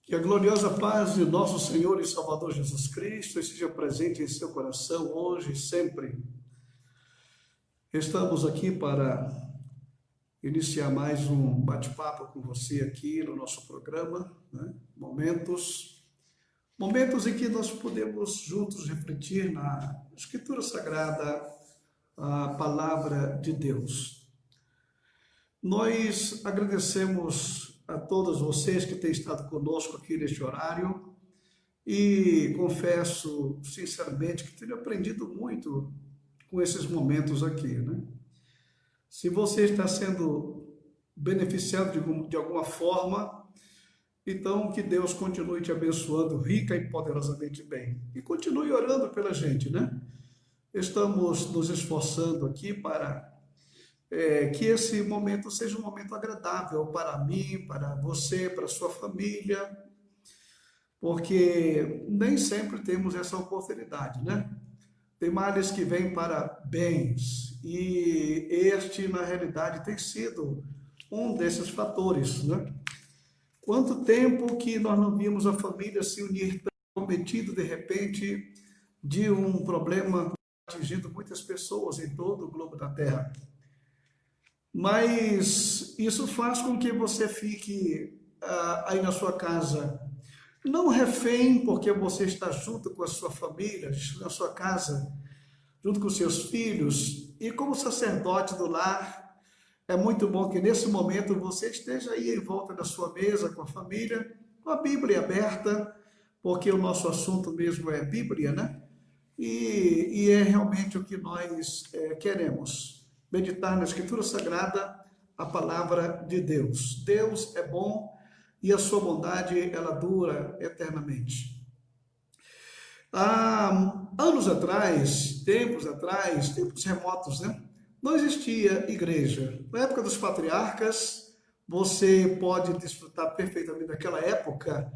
Que a gloriosa paz de nosso Senhor e Salvador Jesus Cristo esteja presente em seu coração hoje e sempre. Estamos aqui para iniciar mais um bate-papo com você aqui no nosso programa, né? Momentos em que nós podemos juntos refletir na Escritura Sagrada, a palavra de Deus. Nós agradecemos a todos vocês que têm estado conosco aqui neste horário e confesso sinceramente que tenho aprendido muito com esses momentos aqui, né? Se você está sendo beneficiado de alguma forma, então que Deus continue te abençoando rica e poderosamente bem. E continue orando pela gente, né? Estamos nos esforçando aqui para que esse momento seja um momento agradável para mim, para você, para a sua família, porque nem sempre temos essa oportunidade, né? Tem males que vêm para bens, e este, na realidade, tem sido um desses fatores, né? Quanto tempo que nós não vimos a família se unir tão cometido, de repente, de um problema atingindo muitas pessoas em todo o globo da Terra. Mas isso faz com que você fique aí na sua casa, não refém, porque você está junto com a sua família, na sua casa, junto com seus filhos, e como sacerdote do lar, é muito bom que nesse momento você esteja aí em volta da sua mesa com a família, com a Bíblia aberta, porque o nosso assunto mesmo é Bíblia, né? E é realmente o que nós queremos. Meditar na Escritura Sagrada, a palavra de Deus. Deus é bom e a sua bondade, ela dura eternamente. Há anos atrás, tempos remotos, né? Não existia igreja. Na época dos patriarcas, você pode desfrutar perfeitamente daquela época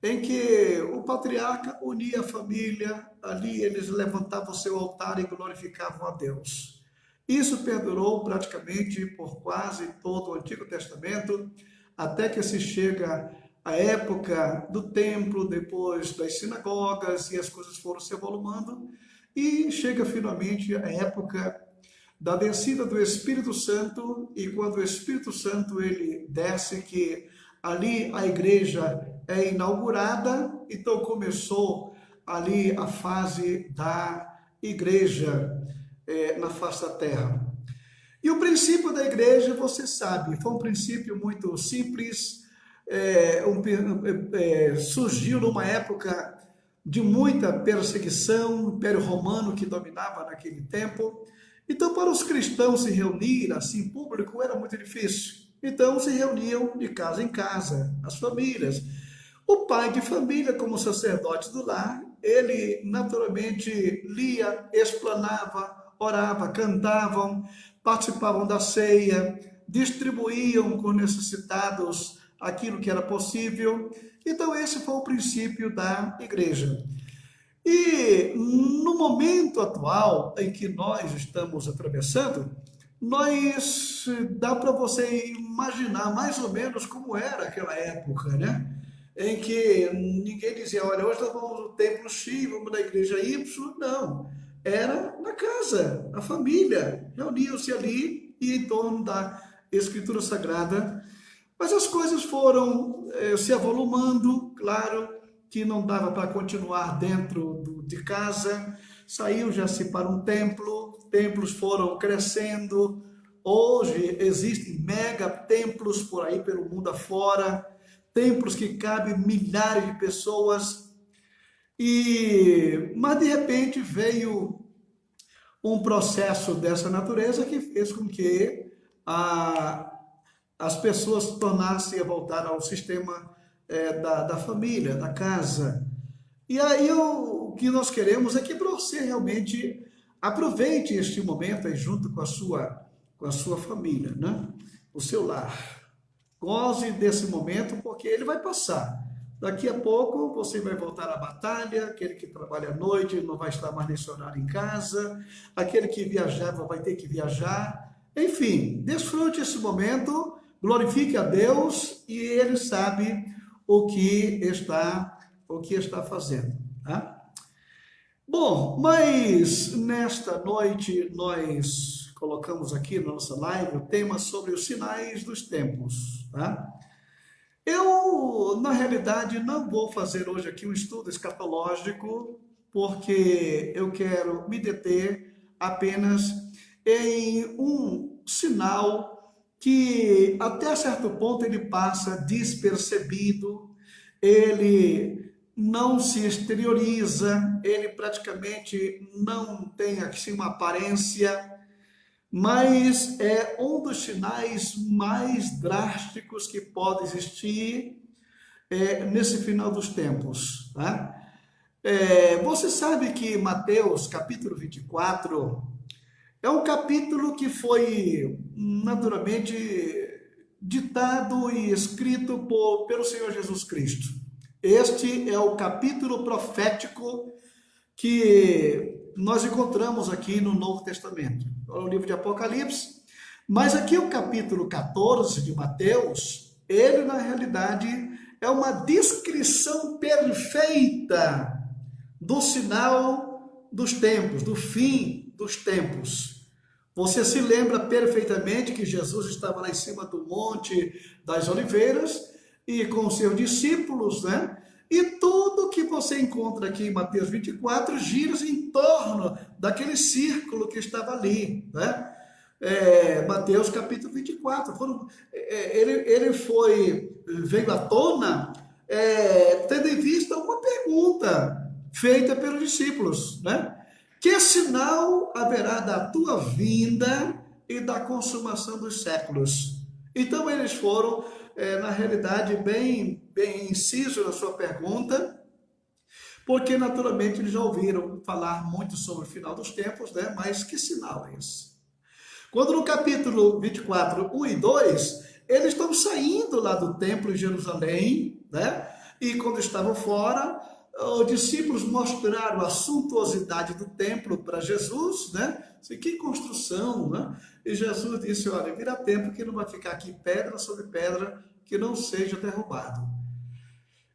em que o patriarca unia a família, ali eles levantavam o seu altar e glorificavam a Deus. Isso perdurou praticamente por quase todo o Antigo Testamento, até que se chega a época do templo, depois das sinagogas, e as coisas foram se evoluindo, e chega finalmente a época da descida do Espírito Santo, e quando o Espírito Santo ele desce, que ali a igreja é inaugurada, então começou ali a fase da igreja na face da terra. E o princípio da igreja, você sabe, foi um princípio muito simples, surgiu numa época de muita perseguição, o Império Romano que dominava naquele tempo. Então, para os cristãos se reunir assim em público era muito difícil. Então, se reuniam de casa em casa, as famílias. O pai de família, como sacerdote do lar, ele naturalmente lia, explanava, orava, cantavam, participavam da ceia, distribuíam com necessitados aquilo que era possível. Então, esse foi o princípio da igreja. E no momento atual em que nós estamos atravessando, dá para você imaginar mais ou menos como era aquela época, né? Em que ninguém dizia, olha, hoje nós vamos no templo X, vamos na igreja Y. Não, era na casa, a família, reuniam-se ali e em torno da Escritura Sagrada. Mas as coisas foram se avolumando, claro que não dava para continuar dentro de casa, saiu-já-se para um templo, templos foram crescendo, hoje existem mega templos por aí pelo mundo afora, templos que cabem milhares de pessoas, mas de repente veio um processo dessa natureza que fez com que as pessoas tornassem a voltar ao sistema da família, da casa. E aí o que nós queremos é que você realmente aproveite este momento aí junto com a sua família, né? O seu lar. Goze desse momento porque ele vai passar. Daqui a pouco você vai voltar à batalha, aquele que trabalha à noite não vai estar mais nesse horário em casa, aquele que viajava vai ter que viajar. Enfim, desfrute esse momento, glorifique a Deus e Ele sabe o que está fazendo, tá? Bom, mas nesta noite nós colocamos aqui na nossa live o tema sobre os sinais dos tempos, tá? Eu, na realidade, não vou fazer hoje aqui um estudo escatológico, porque eu quero me deter apenas em um sinal que até certo ponto ele passa despercebido, ele não se exterioriza, ele praticamente não tem assim uma aparência, mas é um dos sinais mais drásticos que pode existir nesse final dos tempos, tá? Você sabe que Mateus capítulo 24 é um capítulo que foi naturalmente ditado e escrito pelo Senhor Jesus Cristo. Este é o capítulo profético que nós encontramos aqui no Novo Testamento, no livro de Apocalipse. Mas aqui o capítulo 14 de Mateus, ele na realidade é uma descrição perfeita do sinal dos tempos, do fim dos tempos. Você se lembra perfeitamente que Jesus estava lá em cima do Monte das Oliveiras e com os seus discípulos, né? E tudo que você encontra aqui em Mateus 24 gira em torno daquele círculo que estava ali, né? Mateus capítulo 24. Ele veio à tona, tendo em vista uma pergunta feita pelos discípulos, né? Que sinal haverá da tua vinda e da consumação dos séculos? Então eles foram, na realidade, bem incisos na sua pergunta, porque naturalmente eles já ouviram falar muito sobre o final dos tempos, né? Mas que sinal é esse? Quando no capítulo 24, 1 e 2, eles estão saindo lá do templo em Jerusalém, né? E quando estavam fora, os discípulos mostraram a suntuosidade do templo para Jesus, né? Que construção, né? E Jesus disse, olha, vira tempo que não vai ficar aqui pedra sobre pedra que não seja derrubado.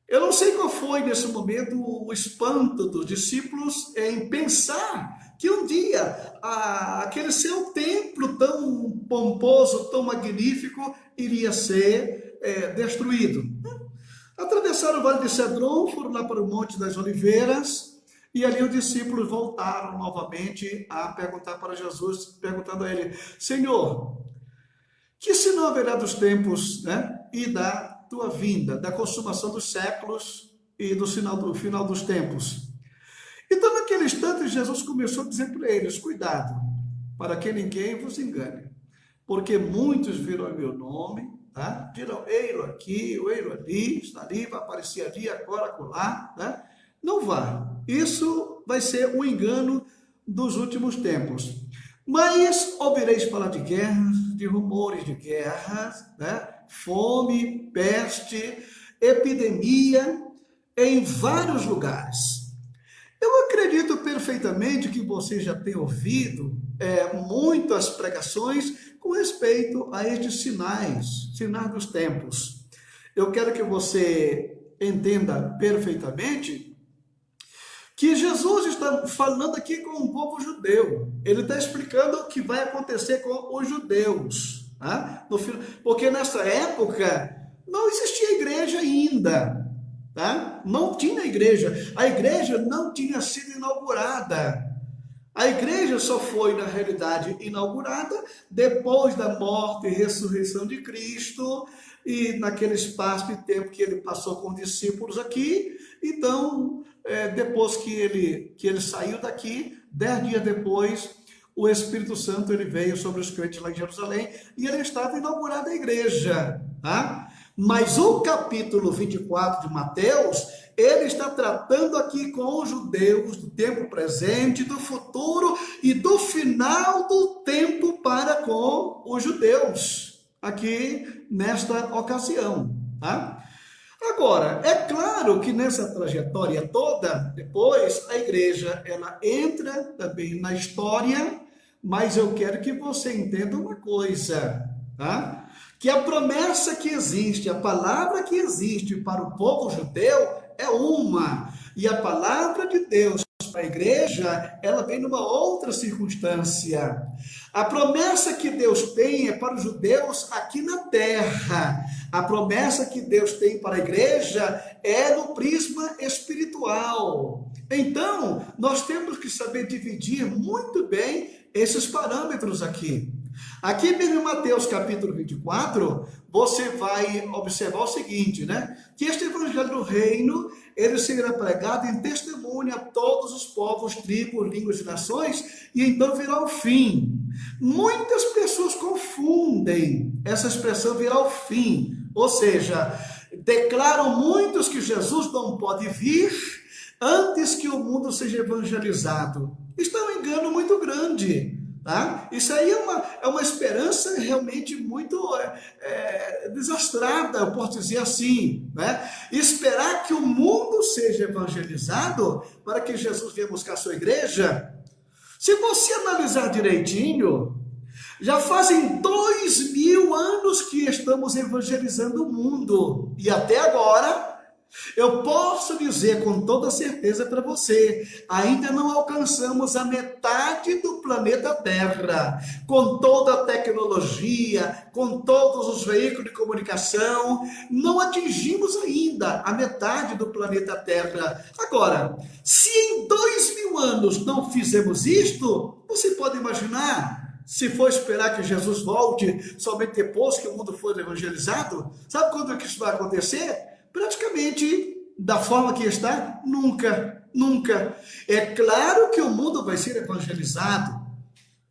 Eu não sei qual foi nesse momento o espanto dos discípulos em pensar que um dia aquele seu templo tão pomposo, tão magnífico, iria ser destruído. Atravessaram o Vale de Cedron, foram lá para o Monte das Oliveiras, e ali os discípulos voltaram novamente a perguntar para Jesus, perguntando a ele, Senhor, que sinal haverá dos tempos, né, e da tua vinda, da consumação dos séculos e do final dos tempos? Então, naquele instante, Jesus começou a dizer para eles, cuidado, para que ninguém vos engane, porque muitos virão em meu nome, tá? Dirão, ei-lo aqui, ei-lo ali, está ali, vai aparecer ali, agora, acolá, né? Não vá. Isso vai ser um engano dos últimos tempos. Mas ouvireis falar de guerras, de rumores de guerras, né? Fome, peste, epidemia em vários lugares. Eu acredito perfeitamente que você já tem ouvido muitas pregações com respeito a estes sinais dos tempos. Eu quero que você entenda perfeitamente que Jesus está falando aqui com o povo judeu. Ele está explicando o que vai acontecer com os judeus, tá? Porque nessa época não existia igreja ainda. Tá? Não tinha igreja, a igreja não tinha sido inaugurada. A igreja só foi, na realidade, inaugurada depois da morte e ressurreição de Cristo e naquele espaço de tempo que ele passou com os discípulos aqui. Então, depois que ele saiu daqui, 10 dias depois, o Espírito Santo ele veio sobre os crentes lá em Jerusalém e ele estava inaugurada a igreja, tá? Mas o capítulo 24 de Mateus, ele está tratando aqui com os judeus do tempo presente, do futuro e do final do tempo para com os judeus, aqui nesta ocasião, tá? Agora, é claro que nessa trajetória toda, depois a igreja, ela entra também na história, mas eu quero que você entenda uma coisa. tá? Que a promessa que existe, a palavra que existe para o povo judeu é uma, e a palavra de Deus para a igreja, ela vem numa outra circunstância. A promessa que Deus tem é para os judeus aqui na terra. A promessa que Deus tem para a igreja é no prisma espiritual. Então, nós temos que saber dividir muito bem esses parâmetros aqui. Aqui mesmo em Mateus capítulo 24, você vai observar o seguinte, né? Que este evangelho do reino, ele será pregado em testemunho a todos os povos, tribos, línguas e nações, e então virá o fim. Muitas pessoas confundem essa expressão virá o fim, ou seja, declaram muitos que Jesus não pode vir antes que o mundo seja evangelizado. Isto é um engano muito grande. Tá? Isso aí é uma esperança realmente muito desastrada, eu posso dizer assim, né? Esperar que o mundo seja evangelizado para que Jesus venha buscar a sua igreja. Se você analisar direitinho, já fazem 2000 anos que estamos evangelizando o mundo e até agora eu posso dizer com toda certeza para você, ainda não alcançamos a metade do planeta Terra, com toda a tecnologia, com todos os veículos de comunicação, não atingimos ainda a metade do planeta Terra. Agora, se em 2000 anos não fizemos isto, você pode imaginar, se for esperar que Jesus volte somente depois que o mundo for evangelizado, sabe quando que isso vai acontecer? Praticamente da forma que está, nunca, nunca. É claro que o mundo vai ser evangelizado.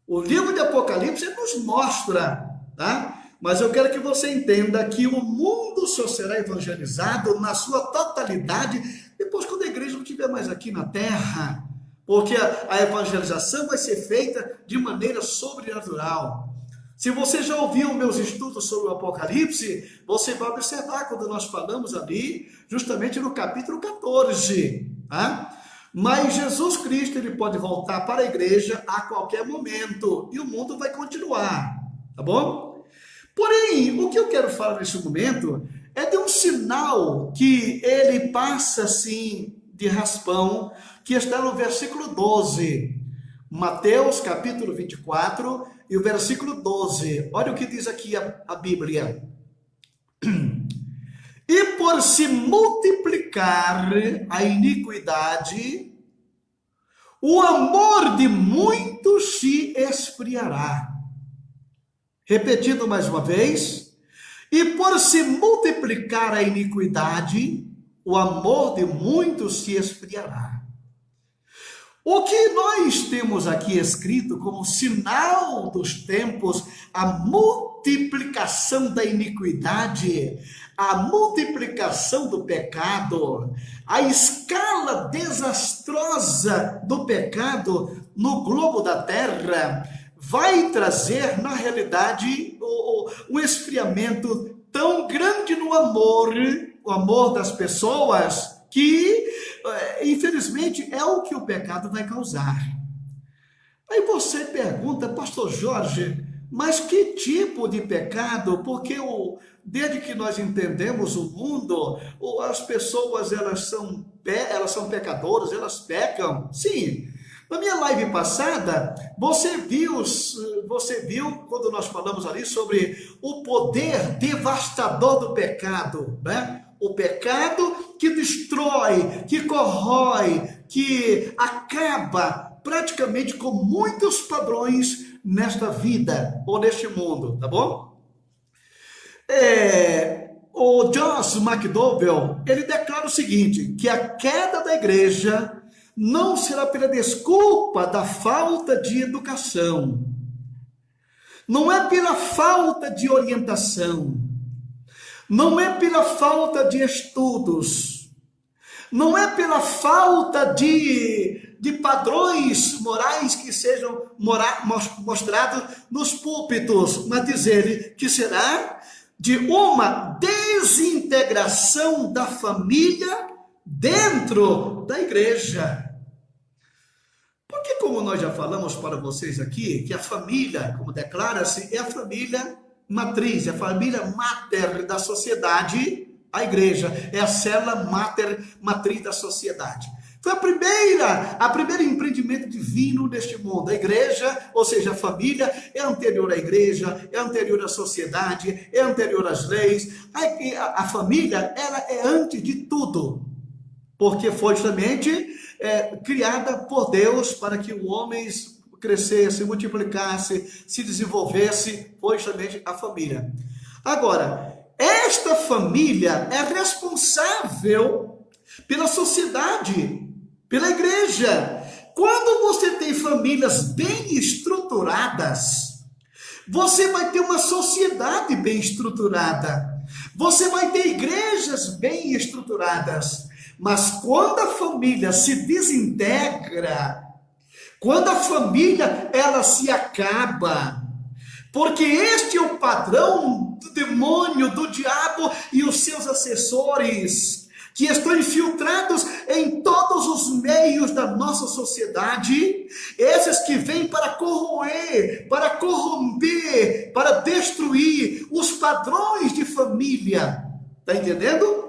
O livro de Apocalipse nos mostra, tá? Mas eu quero que você entenda que o mundo só será evangelizado na sua totalidade depois quando a igreja não estiver mais aqui na terra. Porque a evangelização vai ser feita de maneira sobrenatural. Se você já ouviu meus estudos sobre o Apocalipse, você vai observar quando nós falamos ali, justamente no capítulo 14, tá? Mas Jesus Cristo, ele pode voltar para a igreja a qualquer momento, e o mundo vai continuar, tá bom? Porém, o que eu quero falar nesse momento é de um sinal que ele passa assim, de raspão, que está no versículo 12, Mateus capítulo 24, e o versículo 12, olha o que diz aqui a Bíblia. E por se multiplicar a iniquidade, o amor de muitos se esfriará. Repetindo mais uma vez, e por se multiplicar a iniquidade, o amor de muitos se esfriará. O que nós temos aqui escrito como sinal dos tempos, a multiplicação da iniquidade, a multiplicação do pecado, a escala desastrosa do pecado no globo da terra, vai trazer, na realidade, um esfriamento tão grande no amor, o amor das pessoas, que, infelizmente, é o que o pecado vai causar. Aí você pergunta, pastor Jorge, mas que tipo de pecado? Porque desde que nós entendemos o mundo, as pessoas elas são pecadoras, elas pecam. Sim. Na minha live passada, você viu quando nós falamos ali sobre o poder devastador do pecado, né? O pecado que destrói, que corrói, que acaba praticamente com muitos padrões nesta vida ou neste mundo, tá bom? O Josh McDowell, ele declara o seguinte, que a queda da igreja não será pela desculpa da falta de educação, não é pela falta de orientação, não é pela falta de estudos, não é pela falta de padrões morais que sejam mostrados nos púlpitos, mas diz ele que será de uma desintegração da família dentro da igreja. Porque como nós já falamos para vocês aqui, que a família, como declara-se, é a família matriz, é a família máter da sociedade, a igreja. É a célula matriz da sociedade. Foi a primeiro empreendimento divino neste mundo. A igreja, ou seja, a família, é anterior à igreja, é anterior à sociedade, é anterior às leis. A família, ela é antes de tudo, porque foi justamente criada por Deus para que o homem crescesse, multiplicasse, se desenvolvesse, foi justamente a família. Agora, esta família é responsável pela sociedade, pela igreja. Quando você tem famílias bem estruturadas, você vai ter uma sociedade bem estruturada. Você vai ter igrejas bem estruturadas. Mas quando a família se desintegra, quando a família ela se acaba, porque este é o padrão do demônio, do diabo e os seus assessores, que estão infiltrados em todos os meios da nossa sociedade, esses que vêm para corroer, para corromper, para destruir os padrões de família. Está entendendo?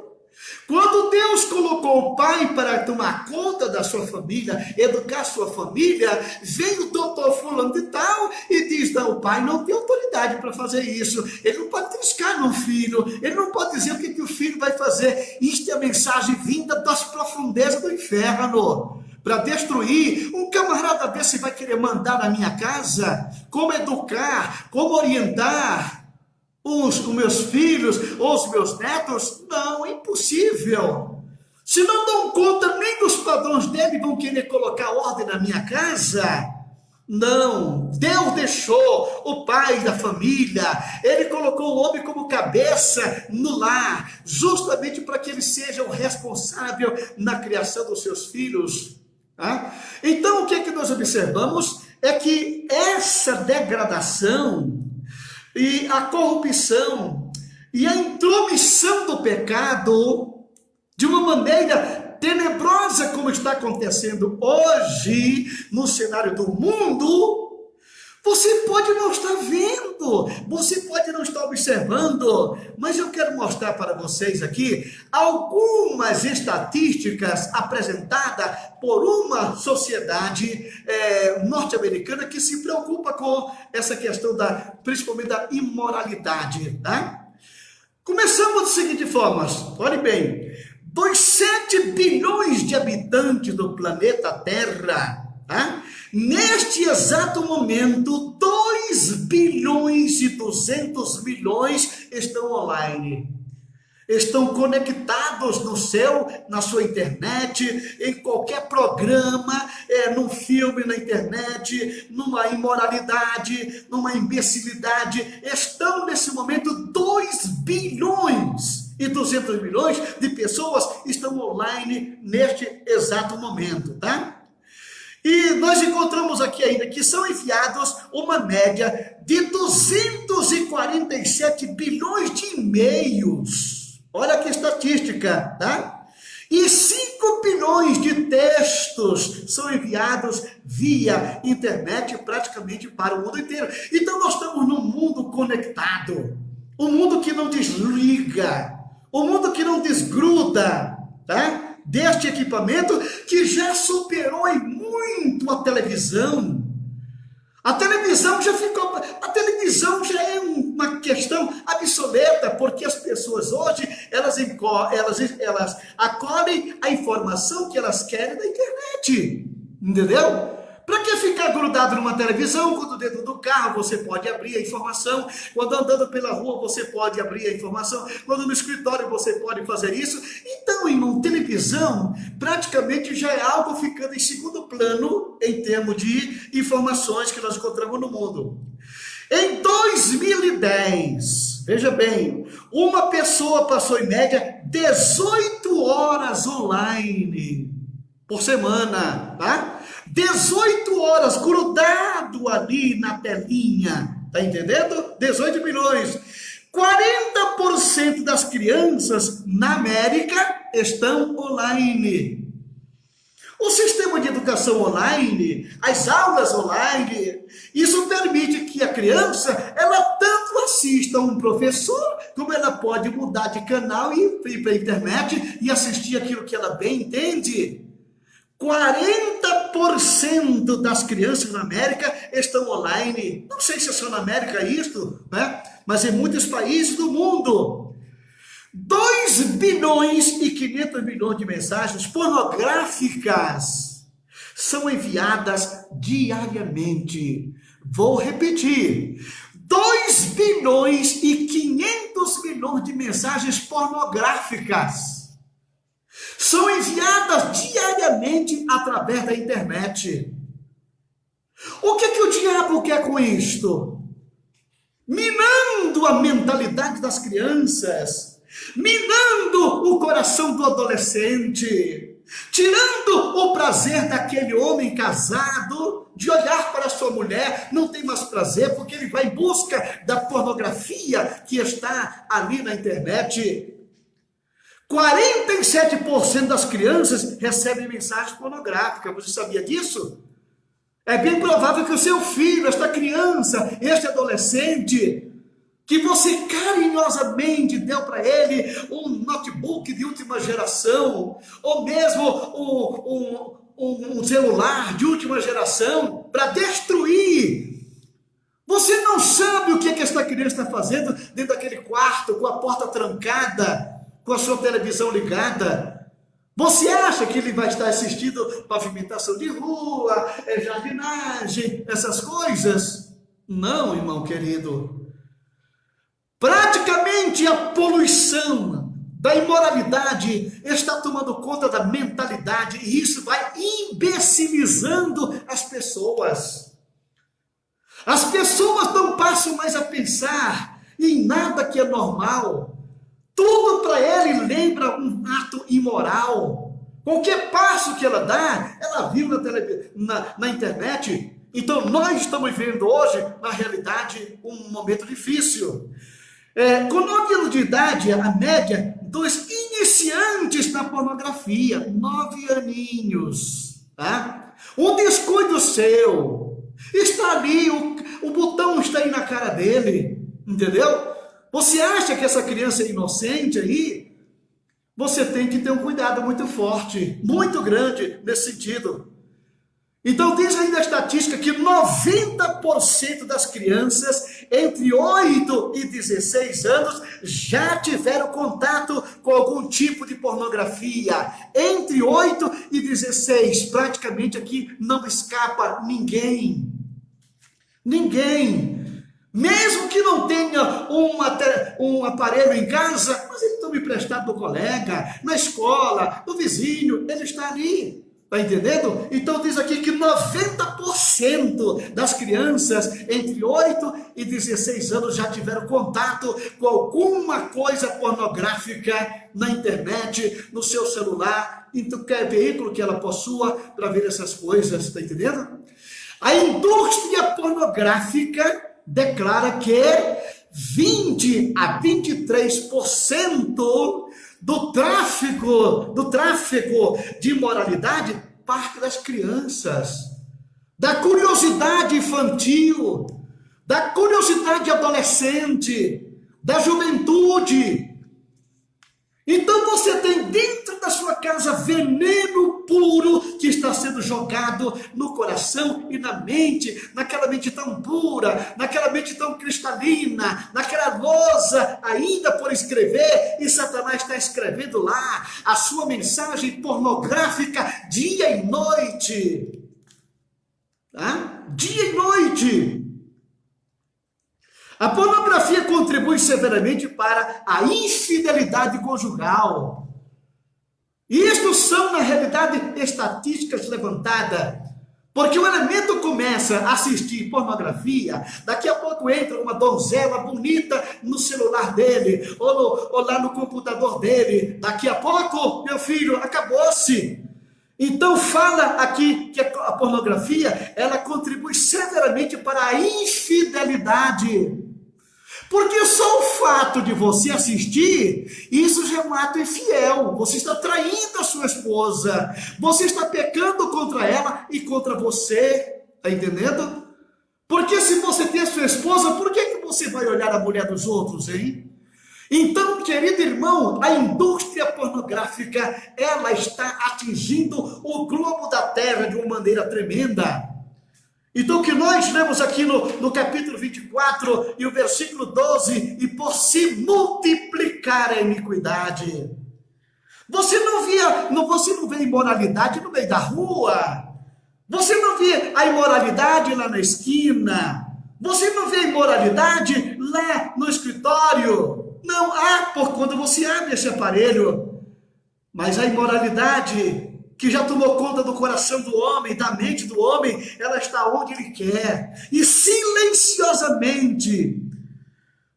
Quando Deus colocou o pai para tomar conta da sua família, educar sua família, vem o doutor fulano de tal e diz, não, o pai não tem autoridade para fazer isso, ele não pode triscar no filho, ele não pode dizer o que o filho vai fazer. Isto é a mensagem vinda das profundezas do inferno, para destruir. Um camarada desse vai querer mandar na minha casa, como educar, como orientar os meus filhos ou os meus netos? Não, é impossível. Se não dão conta nem dos padrões dele, vão querer colocar ordem na minha casa? Não. Deus deixou o pai da família, ele colocou o homem como cabeça no lar, justamente para que ele seja o responsável na criação dos seus filhos. Então, o que é que nós observamos? É que essa degradação e a corrupção e a intromissão do pecado, de uma maneira tenebrosa como está acontecendo hoje no cenário do mundo, você pode não estar vendo, você pode não estar observando, mas eu quero mostrar para vocês aqui algumas estatísticas apresentadas por uma sociedade norte-americana que se preocupa com essa questão principalmente da imoralidade, tá? Começamos da seguinte forma, olhe bem, dos 7 bilhões de habitantes do planeta Terra, tá? Neste exato momento, 2 bilhões e 200 milhões estão online. Estão conectados no céu, na sua internet, em qualquer programa, num filme na internet, numa imoralidade, numa imbecilidade. Estão nesse momento 2 bilhões e 200 milhões de pessoas estão online neste exato momento, tá? E nós encontramos aqui ainda que são enviados uma média de 247 bilhões de e-mails. Olha que estatística, tá? E 5 bilhões de textos são enviados via internet praticamente para o mundo inteiro. Então nós estamos num mundo conectado, um mundo que não desliga, um mundo que não desgruda, tá? Deste equipamento que já superou em muito a televisão. A televisão já é uma questão obsoleta, porque as pessoas hoje, elas acolhem a informação que elas querem da internet, entendeu? Para que ficar grudado numa televisão, quando dentro do carro você pode abrir a informação, quando andando pela rua você pode abrir a informação, quando no escritório você pode fazer isso. Então, irmão, televisão praticamente já é algo ficando em segundo plano em termos de informações que nós encontramos no mundo. Em 2010, veja bem, uma pessoa passou em média 18 horas online por semana, tá? 18 horas grudado ali na telinha, tá entendendo? 18 milhões. 40% das crianças na América estão online. O sistema de educação online, as aulas online, isso permite que a criança, ela tanto enquanto assiste a um professor, como ela pode mudar de canal e ir para a internet e assistir aquilo que ela bem entende? 40% das crianças na América estão online. Não sei se é só na América isto, né? Mas em muitos países do mundo. 2 bilhões e 500 milhões de mensagens pornográficas são enviadas diariamente. Vou repetir. 2 bilhões e 500 milhões de mensagens pornográficas são enviadas diariamente através da internet. O que o diabo quer com isto? Minando a mentalidade das crianças, minando o coração do adolescente, tirando o prazer daquele homem casado de olhar para sua mulher, não tem mais prazer porque ele vai em busca da pornografia que está ali na internet. 47% das crianças recebem mensagens pornográficas. Você sabia disso? É bem provável que o seu filho, esta criança, este adolescente, que você carinhosamente deu para ele um notebook de última geração, ou mesmo um celular de última geração, para destruir. Você não sabe o que esta criança está fazendo dentro daquele quarto, com a porta trancada, com a sua televisão ligada. Você acha que ele vai estar assistindo pavimentação de rua, jardinagem, essas coisas? Não, irmão querido. Praticamente a poluição da imoralidade está tomando conta da mentalidade e isso vai imbecilizando as pessoas. As pessoas não passam mais a pensar em nada que é normal. Tudo para ele lembra um ato imoral. Qualquer passo que ela dá, ela viu na internet. Então, nós estamos vivendo hoje, na realidade, um momento difícil. Com 9 anos de idade, a média dos iniciantes na pornografia, 9 aninhos. Tá? Um descuido seu. Está ali, o botão está aí na cara dele. Entendeu? Você acha que essa criança é inocente aí? Você tem que ter um cuidado muito forte, muito grande nesse sentido. Então diz ainda a estatística que 90% das crianças entre 8 e 16 anos já tiveram contato com algum tipo de pornografia. Entre 8 e 16, praticamente aqui não escapa ninguém. Ninguém. Mesmo que não tenha um aparelho em casa, mas ele toma emprestado do colega, na escola, do vizinho, ele está ali. Está entendendo? Então diz aqui que 90% das crianças entre 8 e 16 anos já tiveram contato com alguma coisa pornográfica na internet, no seu celular, em qualquer veículo que ela possua para ver essas coisas. Está entendendo? A indústria pornográfica declara que 20 a 23% do tráfico de imoralidade parte das crianças, da curiosidade infantil, da curiosidade adolescente, da juventude. Então você tem dentro da sua casa veneno puro que está sendo jogado no coração e na mente, naquela mente tão pura, naquela mente tão cristalina, naquela lousa ainda por escrever, e Satanás está escrevendo lá a sua mensagem pornográfica dia e noite. Tá? Dia e noite. A pornografia contribui severamente para a infidelidade conjugal. Isto são, na realidade, estatísticas levantadas. Porque o elemento começa a assistir pornografia, daqui a pouco entra uma donzela bonita no celular dele, ou lá no computador dele. Daqui a pouco, meu filho, acabou-se. Então fala aqui que a pornografia, ela contribui severamente para a infidelidade. Porque só o fato de você assistir, isso já é um ato infiel. Você está traindo a sua esposa. Você está pecando contra ela e contra você. Está entendendo? Porque se você tem a sua esposa, por que você vai olhar a mulher dos outros, hein? Então, querido irmão, a indústria pornográfica, ela está atingindo o globo da terra de uma maneira tremenda. Então, o que nós lemos aqui no capítulo 24 e o versículo 12, e por se multiplicar a iniquidade. Você não vê imoralidade no meio da rua. Você não vê a imoralidade lá na esquina. Você não vê a imoralidade lá no escritório. Não há, por quando você abre esse aparelho. Mas a imoralidade que já tomou conta do coração do homem, da mente do homem, ela está onde ele quer. E silenciosamente.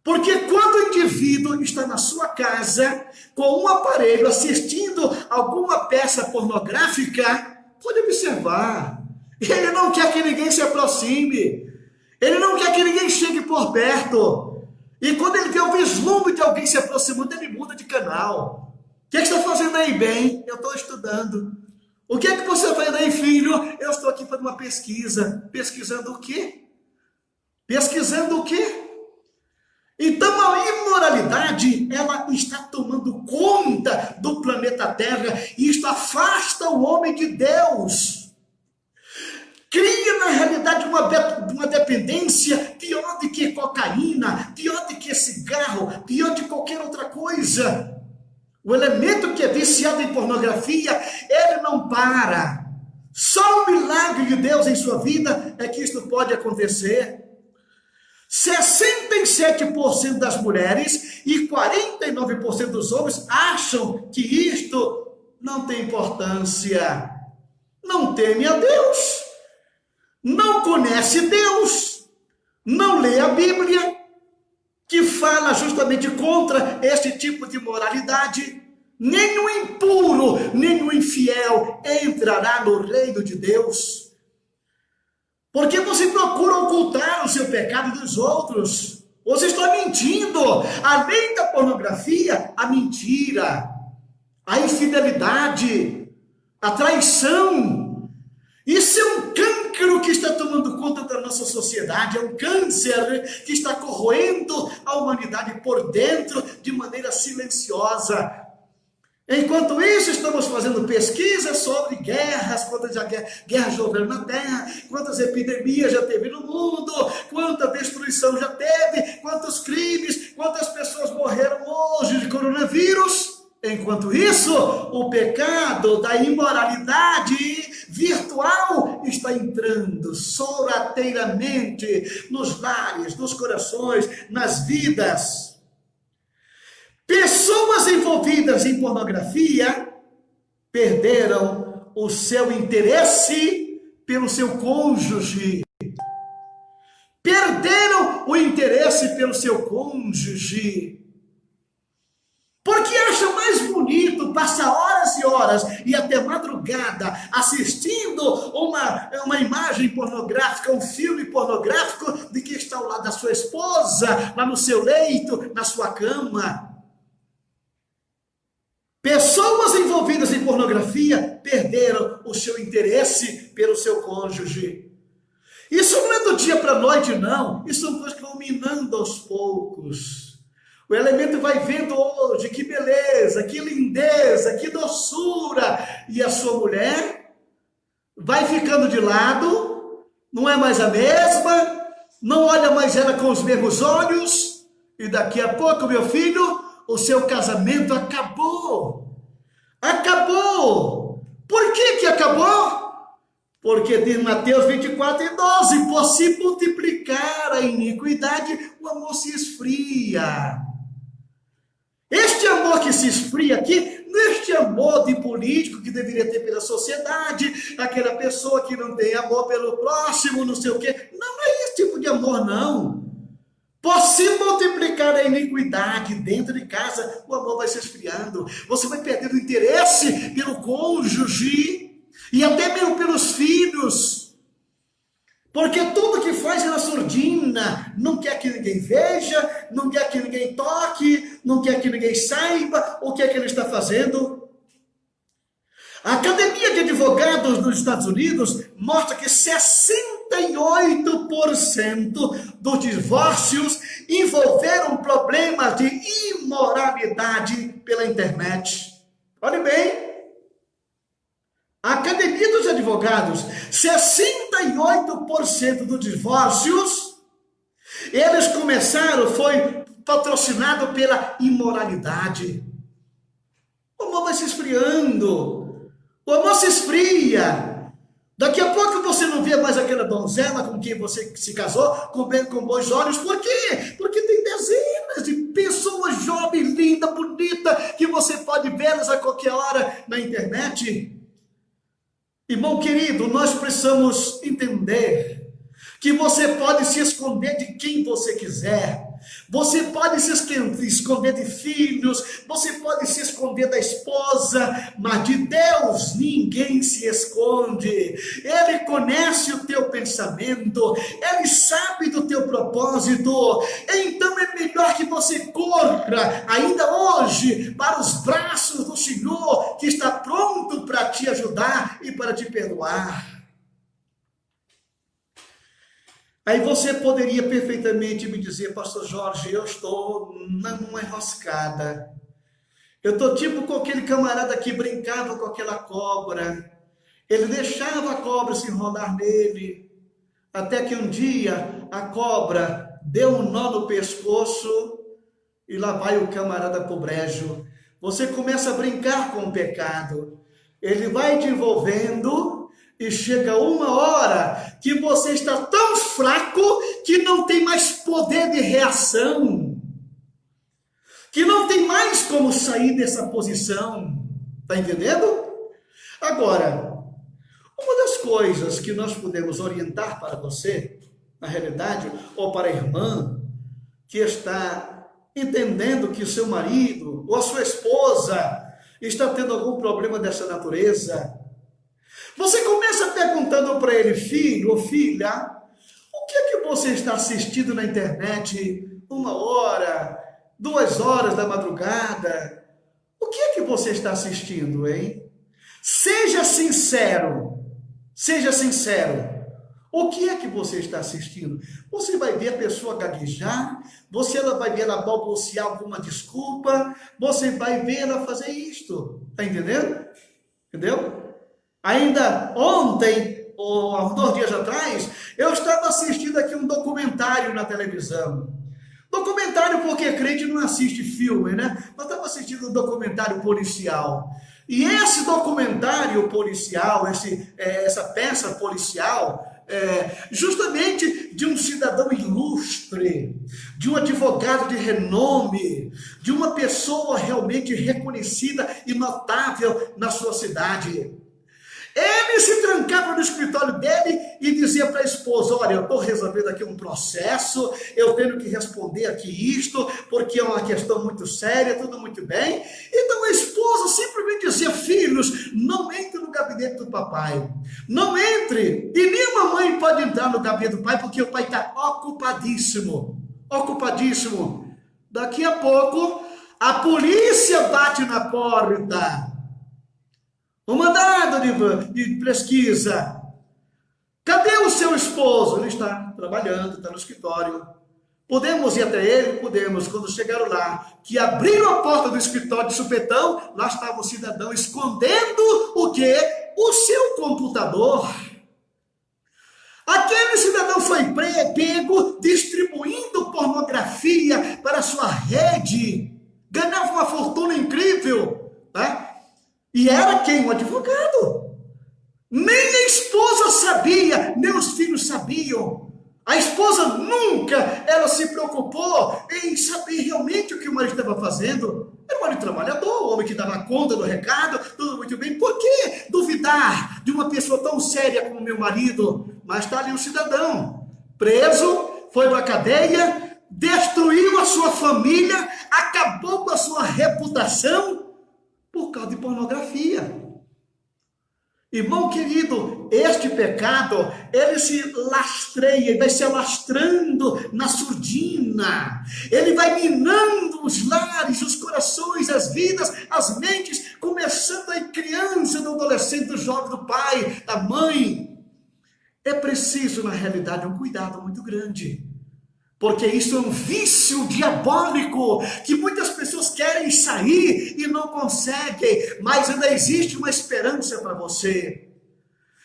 Porque quando o indivíduo está na sua casa, com um aparelho, assistindo alguma peça pornográfica, pode observar, ele não quer que ninguém se aproxime, ele não quer que ninguém chegue por perto, e quando ele vê o vislumbre de alguém se aproximando, ele muda de canal. O que é que você está fazendo aí, bem? Eu estou estudando. O que é que você está fazendo aí, filho? Eu estou aqui fazendo uma pesquisa. Pesquisando o quê? Pesquisando o quê? Então a imoralidade, ela está tomando conta do planeta Terra e isto afasta o homem de Deus. Cria na realidade uma dependência pior do que cocaína, pior do que cigarro, pior de qualquer outra coisa. O elemento que é viciado em pornografia, ele não para. Só o milagre de Deus em sua vida é que isto pode acontecer. 67% das mulheres e 49% dos homens acham que isto não tem importância. Não teme a Deus, não conhece Deus, não lê a Bíblia, que fala justamente contra este tipo de moralidade. Nem o impuro, nem o infiel entrará no reino de Deus. Porque você procura ocultar o seu pecado dos outros. Você está mentindo. Além da pornografia, a mentira, a infidelidade, a traição. Isso é um cancro que está tomando conta da nossa sociedade. É um câncer que está corroendo a humanidade por dentro de maneira silenciosa. Enquanto isso, estamos fazendo pesquisas sobre guerras, quantas guerras já houveram na Terra, quantas epidemias já teve no mundo, quanta destruição já teve, quantos crimes, quantas pessoas morreram hoje de coronavírus. Enquanto isso, o pecado da imoralidade virtual está entrando sorrateiramente nos lares, nos corações, nas vidas. Pessoas envolvidas em pornografia perderam o seu interesse pelo seu cônjuge. Perderam o interesse pelo seu cônjuge. Porque acha mais bonito passar horas e horas e até madrugada assistindo uma imagem pornográfica, um filme pornográfico, de que está ao lado da sua esposa, lá no seu leito, na sua cama. Pessoas envolvidas em pornografia perderam o seu interesse pelo seu cônjuge. Isso não é do dia para a noite, não. Isso são coisas que vão minando aos poucos. O elemento vai vendo hoje, que beleza, que lindeza, que doçura. E a sua mulher vai ficando de lado, não é mais a mesma, não olha mais ela com os mesmos olhos. E daqui a pouco, meu filho, o seu casamento acabou. Acabou. Por que acabou? Porque diz Mateus 24:12, por se multiplicar a iniquidade, o amor se esfria. Este amor que se esfria aqui, não é este amor de político que deveria ter pela sociedade, aquela pessoa que não tem amor pelo próximo, não sei o quê. Não é esse tipo de amor, não. Por se multiplicar a iniquidade dentro de casa, o amor vai se esfriando. Você vai perdendo o interesse pelo cônjuge e até mesmo pelos filhos. Porque tudo que faz é na surdina. Não quer que ninguém veja, não quer que ninguém toque, não quer que ninguém saiba o que é que ele está fazendo. A Academia de Advogados dos Estados Unidos mostra que 60 68% dos divórcios envolveram problemas de imoralidade pela internet. Olhe bem, a Academia dos Advogados, 68% dos divórcios, eles começaram, foi patrocinado pela imoralidade. O amor vai se esfriando, o amor se esfria. Daqui a pouco você não vê mais aquela donzela com quem você se casou, com bons olhos. Por quê? Porque tem dezenas de pessoas jovens, lindas, bonitas, que você pode vê-las a qualquer hora na internet. Irmão querido, nós precisamos entender que você pode se esconder de quem você quiser. Você pode se esconder de filhos, você pode se esconder da esposa, mas de Deus ninguém se esconde. Ele conhece o teu pensamento, Ele sabe do teu propósito. Então é melhor que você corra ainda hoje para os braços do Senhor, que está pronto para te ajudar e para te perdoar. Aí você poderia perfeitamente me dizer, pastor Jorge, eu estou numa enroscada. Eu estou tipo com aquele camarada que brincava com aquela cobra. Ele deixava a cobra se enrolar nele, até que um dia a cobra deu um nó no pescoço e lá vai o camarada pro brejo. Você começa a brincar com o pecado. Ele vai te envolvendo. E chega uma hora que você está tão fraco que não tem mais poder de reação, que não tem mais como sair dessa posição. Está entendendo? Agora, uma das coisas que nós podemos orientar para você, na realidade, ou para a irmã que está entendendo que o seu marido ou a sua esposa está tendo algum problema dessa natureza, você começa perguntando para ele, filho ou filha, o que é que você está assistindo na internet 1 hora, 2 horas da madrugada? O que é que você está assistindo, hein? Seja sincero, seja sincero. O que é que você está assistindo? Você vai ver a pessoa gaguejar, você vai ver ela balbuciar alguma desculpa, você vai ver ela fazer isto. Está entendendo? Entendeu? Ainda ontem, ou há 2 dias atrás, eu estava assistindo aqui um documentário na televisão. Documentário porque crente não assiste filme, né? Nós estamos assistindo um documentário policial. E esse documentário policial, essa peça policial, justamente de um cidadão ilustre, de um advogado de renome, de uma pessoa realmente reconhecida e notável na sua cidade. Ele se trancava no escritório dele e dizia para a esposa, olha, eu estou resolvendo aqui um processo, eu tenho que responder aqui isto, porque é uma questão muito séria, tudo muito bem. Então a esposa simplesmente dizia, filhos, não entre no gabinete do papai, não entre, e nenhuma mãe pode entrar no gabinete do pai, porque o pai está ocupadíssimo, ocupadíssimo. Daqui a pouco, a polícia bate na porta, o mandado de pesquisa. Cadê o seu esposo? Ele está trabalhando, está no escritório. Podemos ir até ele? Podemos. Quando chegaram lá, que abriram a porta do escritório de supetão, lá estava o cidadão escondendo o quê? O seu computador. Aquele cidadão foi pego distribuindo pornografia para sua rede. Ganhava uma fortuna incrível, tá? E era quem? Um advogado. Nem a esposa sabia, nem os filhos sabiam. A esposa nunca, ela se preocupou em saber realmente o que o marido estava fazendo. Era um marido trabalhador, o homem que dava conta do recado, tudo muito bem. Por que duvidar de uma pessoa tão séria como meu marido? Mas está ali um cidadão, preso, foi para a cadeia, destruiu a sua família, acabou com a sua reputação, por causa de pornografia. Irmão querido, este pecado, ele se lastreia, ele vai se alastrando na surdina, ele vai minando os lares, os corações, as vidas, as mentes, começando da criança, do adolescente, do jovem, do pai, da mãe. é preciso, na realidade, um cuidado muito grande. Porque isso é um vício diabólico, que muitas pessoas querem sair e não conseguem, mas ainda existe uma esperança para você.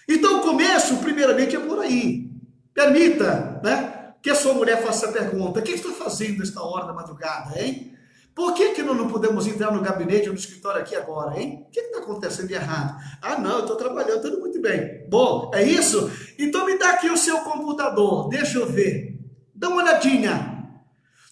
Então o começo, primeiramente, é por aí. Permita, né, que a sua mulher faça a pergunta: o que está fazendo esta hora da madrugada, hein? Por que nós não podemos entrar no gabinete ou no escritório aqui agora, hein? O que está acontecendo de errado? Ah, não, eu estou trabalhando, tudo muito bem. Bom, é isso? Então me dá aqui o seu computador, deixa eu ver. Dá uma olhadinha.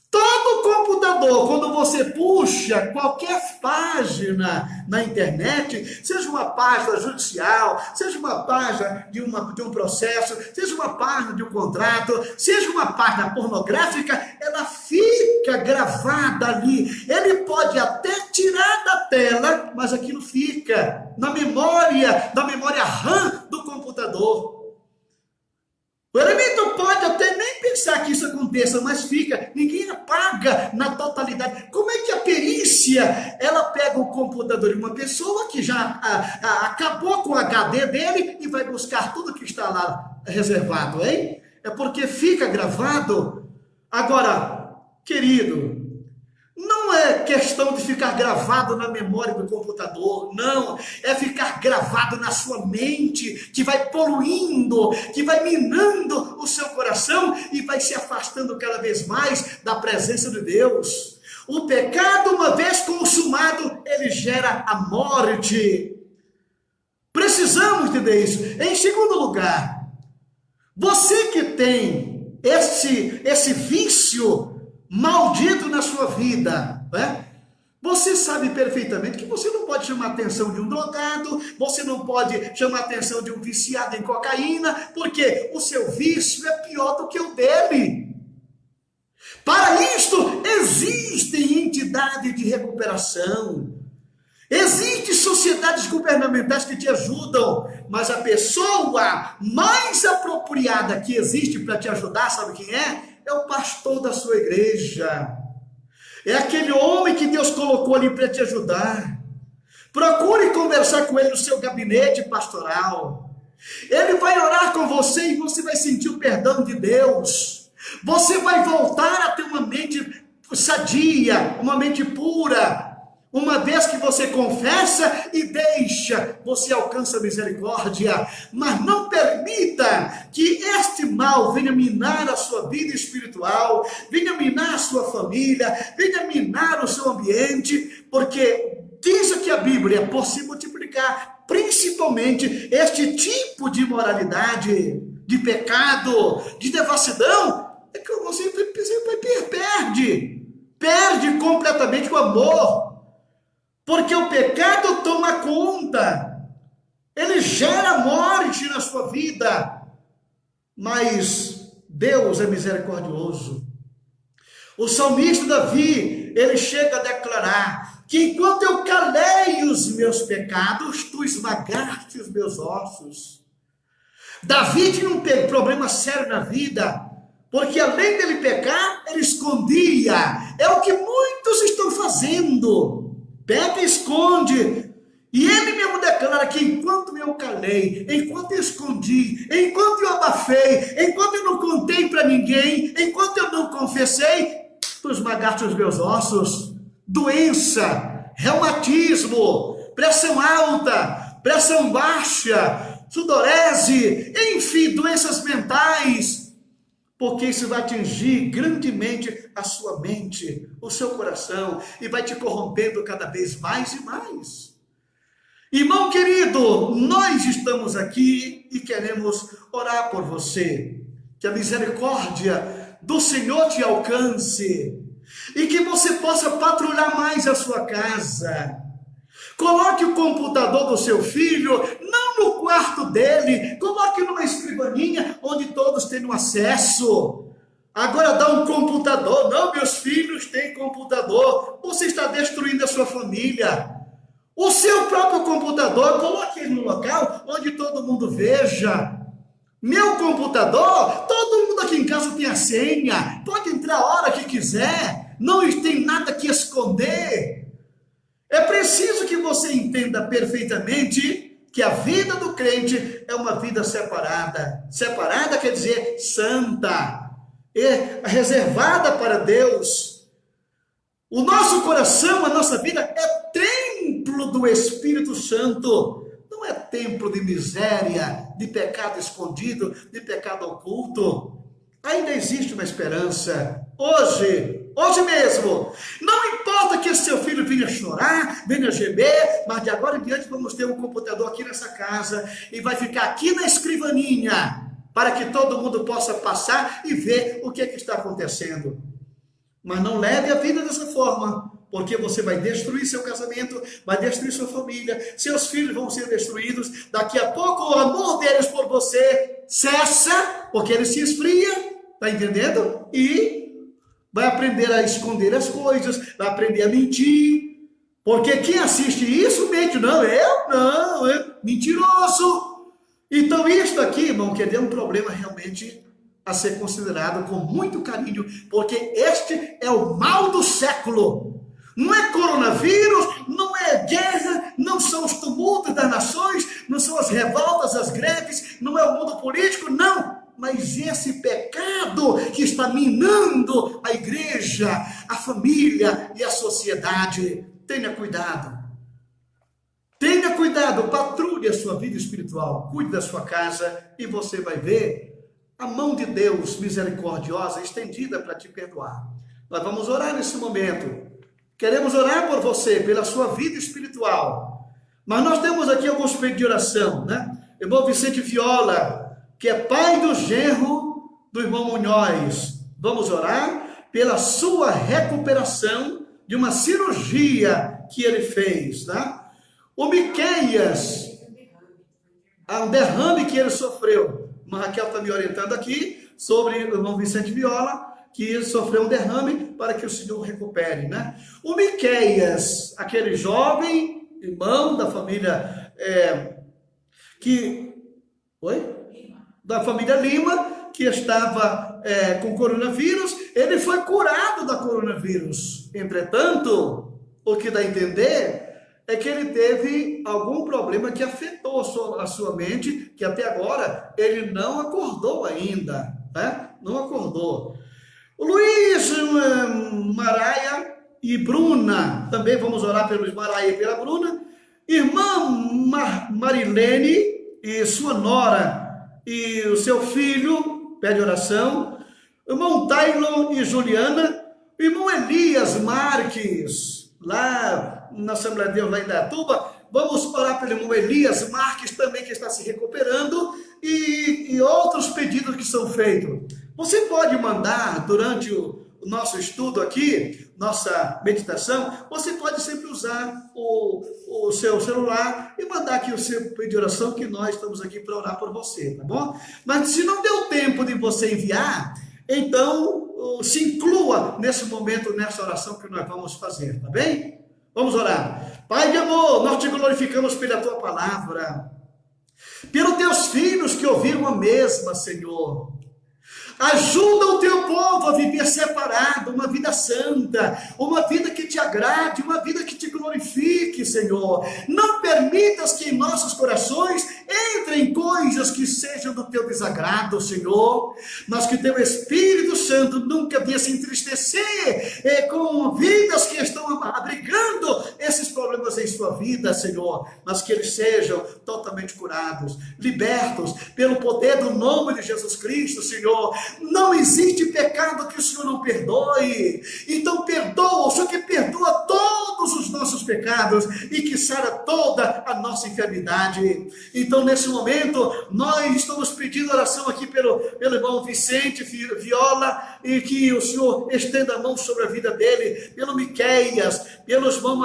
Todo computador, quando você puxa qualquer página na internet, seja uma página judicial, seja uma página de um processo, seja uma página de um contrato, seja uma página pornográfica, ela fica gravada ali. Ele pode até tirar da tela, mas aquilo fica na memória RAM do computador. O elemento pode até nem pensar que isso aconteça, mas fica, ninguém apaga na totalidade. Como é que a perícia, ela pega o computador de uma pessoa que já acabou com o HD dele e vai buscar tudo que está lá reservado, hein? É porque fica gravado. Agora, querido, não é questão de ficar gravado na memória do computador, não, é ficar gravado na sua mente, que vai poluindo, que vai minando o seu coração e vai se afastando cada vez mais da presença de Deus. O pecado, uma vez consumado, ele gera a morte. Precisamos entender isso. Em segundo lugar, você que tem esse vício maldito na sua vida, né? Você sabe perfeitamente que você não pode chamar a atenção de um drogado, você não pode chamar a atenção de um viciado em cocaína, porque o seu vício é pior do que o dele. Para isto, existem entidades de recuperação, existem sociedades governamentais que te ajudam, mas a pessoa mais apropriada que existe para te ajudar, sabe quem é? É o pastor da sua igreja. É aquele homem que Deus colocou ali para te ajudar. Procure conversar com ele no seu gabinete pastoral. Ele vai orar com você e você vai sentir o perdão de Deus. Você vai voltar a ter uma mente sadia, uma mente pura. Uma vez que você confessa e deixa, você alcança a misericórdia. Mas não permita que este mal venha minar a sua vida espiritual, venha minar a sua família, venha minar o seu ambiente, porque diz aqui a Bíblia, por se multiplicar, principalmente este tipo de imoralidade, de pecado, de devassidão, é que você perde completamente o amor. Porque o pecado toma conta, ele gera morte na sua vida, mas Deus é misericordioso. O salmista Davi, ele chega a declarar que enquanto eu calei os meus pecados, tu esmagaste os meus ossos. Davi tinha um problema sério na vida, porque além dele pecar, ele escondia. É o que muitos estão fazendo. Pega e esconde. E ele mesmo declara que enquanto eu calei, enquanto eu escondi, enquanto eu abafei, enquanto eu não contei para ninguém, enquanto eu não confessei, tu esmagaste os meus ossos. Doença, reumatismo, pressão alta, pressão baixa, sudorese, enfim, doenças mentais. Porque isso vai atingir grandemente a sua mente, o seu coração, e vai te corrompendo cada vez mais e mais. Irmão querido, nós estamos aqui e queremos orar por você, que a misericórdia do Senhor te alcance, e que você possa patrulhar mais a sua casa. Coloque o computador do seu filho, não no quarto dele, coloque numa escrivaninha onde todos tenham acesso. Agora dá um computador, não, meus filhos têm computador, você está destruindo a sua família. O seu próprio computador, coloque ele no local onde todo mundo veja. Meu computador, todo mundo aqui em casa tem a senha, pode entrar a hora que quiser, não tem nada que esconder. É preciso que você entenda perfeitamente que a vida do crente é uma vida separada. Separada quer dizer santa, reservada para Deus. O nosso coração, a nossa vida é templo do Espírito Santo. Não é templo de miséria, de pecado escondido, de pecado oculto. Ainda existe uma esperança. Hoje mesmo. Não importa que seu filho venha chorar, venha gemer, mas de agora em diante vamos ter um computador aqui nessa casa e vai ficar aqui na escrivaninha, para que todo mundo possa passar e ver o que é que está acontecendo. Mas não leve a vida dessa forma, porque você vai destruir seu casamento, vai destruir sua família, seus filhos vão ser destruídos. Daqui a pouco o amor deles por você cessa, porque ele se esfria, tá entendendo? E vai aprender a esconder as coisas, vai aprender a mentir, porque quem assiste isso mente. Não, é mentiroso. Então isto aqui, irmão, que é um problema realmente a ser considerado com muito carinho, porque este é o mal do século. Não é coronavírus, não é guerra, não são os tumultos das nações, não são as revoltas, as greves, não é o mundo político, não. Mas esse pecado que está minando a igreja, a família e a sociedade. Tenha cuidado. Tenha cuidado, patrulhe a sua vida espiritual, cuide da sua casa e você vai ver a mão de Deus misericordiosa estendida para te perdoar. Nós vamos orar nesse momento. Queremos orar por você, pela sua vida espiritual. Mas nós temos aqui alguns pedidos de oração, né? Irmão Vicente Viola, que é pai do genro do irmão Munhoz. Vamos orar pela sua recuperação de uma cirurgia que ele fez, tá? O Miqueias, um derrame que ele sofreu. A Raquel está me orientando aqui sobre o irmão Vicente Viola, que sofreu um derrame para que o Senhor recupere, né? O Miqueias, aquele jovem irmão da família da família Lima, que estava com coronavírus, ele foi curado da coronavírus. Entretanto, o que dá a entender é que ele teve algum problema que afetou a sua mente, que até agora ele não acordou ainda, né? Não acordou. O Luiz, Maraia e Bruna, também vamos orar pelo Luiz Maraia e pela Bruna. Irmã Marilene e sua nora e o seu filho, pede oração. Irmão Taylor e Juliana. Irmão Elias Marques, lá na Assembleia de Deus, lá em Dayatuba. Vamos orar pelo irmão Elias Marques também, que está se recuperando, e outros pedidos que são feitos. Você pode mandar durante o nosso estudo aqui, nossa meditação, você pode sempre usar o seu celular e mandar aqui o seu pedido de oração, que nós estamos aqui para orar por você, tá bom? Mas se não deu tempo de você enviar, então se inclua nesse momento, nessa oração que nós vamos fazer, tá bem? Vamos orar. Pai de amor, nós te glorificamos pela tua palavra, pelos teus filhos que ouviram a mesma, Senhor. Ajuda o teu povo a viver separado, uma vida santa, uma vida que te agrade, uma vida que te glorifique, Senhor. Não permitas que em nossos corações entrem coisas que sejam do teu desagrado, Senhor. Mas que teu Espírito Santo nunca venha se entristecer com vidas que estão abrigando esses problemas em sua vida, Senhor. Mas que eles sejam totalmente curados, libertos pelo poder do nome de Jesus Cristo, Senhor. Não existe pecado que o Senhor não perdoe. Então perdoa, o Senhor que perdoa todos os nossos pecados e que sara toda a nossa enfermidade. Então nesse momento nós estamos pedindo oração aqui pelo irmão Vicente Viola, e que o Senhor estenda a mão sobre a vida dele, pelo Miqueias, pelo irmão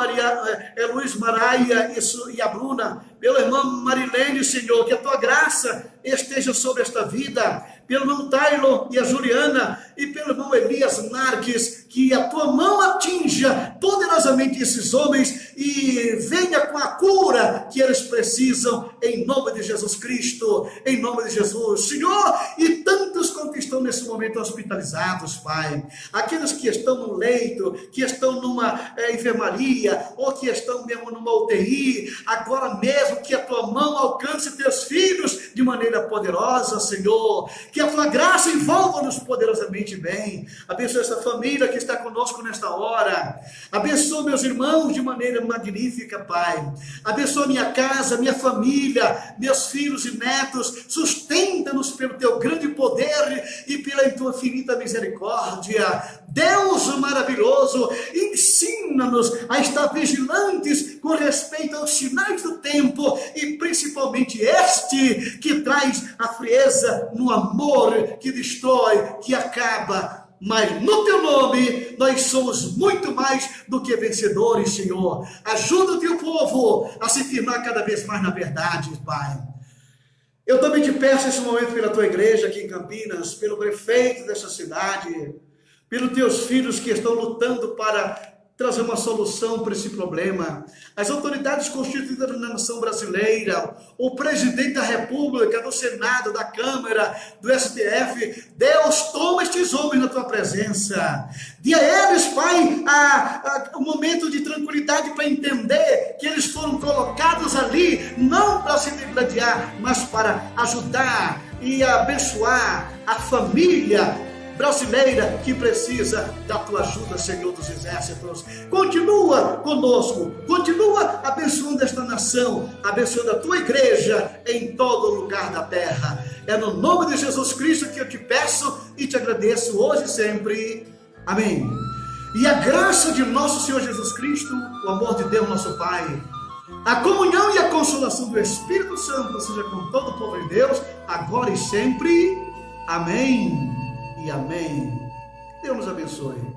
Luiz Maraia e a Bruna, pela irmã Marilene, Senhor, que a tua graça esteja sobre esta vida, pelo irmão Taylor e a Juliana, e pelo irmão Elias Marques, que a tua mão atinja poderosamente esses homens e e venha com a cura que eles precisam, em nome de Jesus Cristo, em nome de Jesus, Senhor. E tantos quanto estão nesse momento hospitalizados, Pai, aqueles que estão no leito, que estão numa enfermaria, ou que estão mesmo numa UTI, agora mesmo que a tua mão alcance teus filhos de maneira poderosa, Senhor, que a tua graça envolva-nos poderosamente bem. Abençoa essa família que está conosco nesta hora, abençoa meus irmãos de maneira magnífica, Pai, abençoa minha casa, minha família, meus filhos e netos, sustenta-nos pelo teu grande poder e pela tua infinita misericórdia. Deus maravilhoso, ensina-nos a estar vigilantes com respeito aos sinais do tempo e principalmente este que traz a frieza no amor que destrói, que acaba. Mas no teu nome nós somos muito mais do que vencedores, Senhor. Ajuda o teu povo a se firmar cada vez mais na verdade, Pai. Eu também te peço nesse momento pela tua igreja aqui em Campinas, pelo prefeito dessa cidade, pelos teus filhos que estão lutando para trazer uma solução para esse problema, as autoridades constituídas na nação brasileira, o presidente da República, do Senado, da Câmara, do STF. Deus, toma estes homens na tua presença, dê a eles, Pai, um momento de tranquilidade para entender que eles foram colocados ali, não para se degladiar, mas para ajudar e abençoar a família brasileira que precisa da tua ajuda, Senhor dos Exércitos. Continua conosco, continua abençoando esta nação, abençoando a tua igreja em todo lugar da terra. É no nome de Jesus Cristo que eu te peço e te agradeço hoje e sempre. Amém. E a graça de nosso Senhor Jesus Cristo, o amor de Deus nosso Pai, a comunhão e a consolação do Espírito Santo seja com todo o povo de Deus, agora e sempre. Amém. E amém. Deus nos abençoe.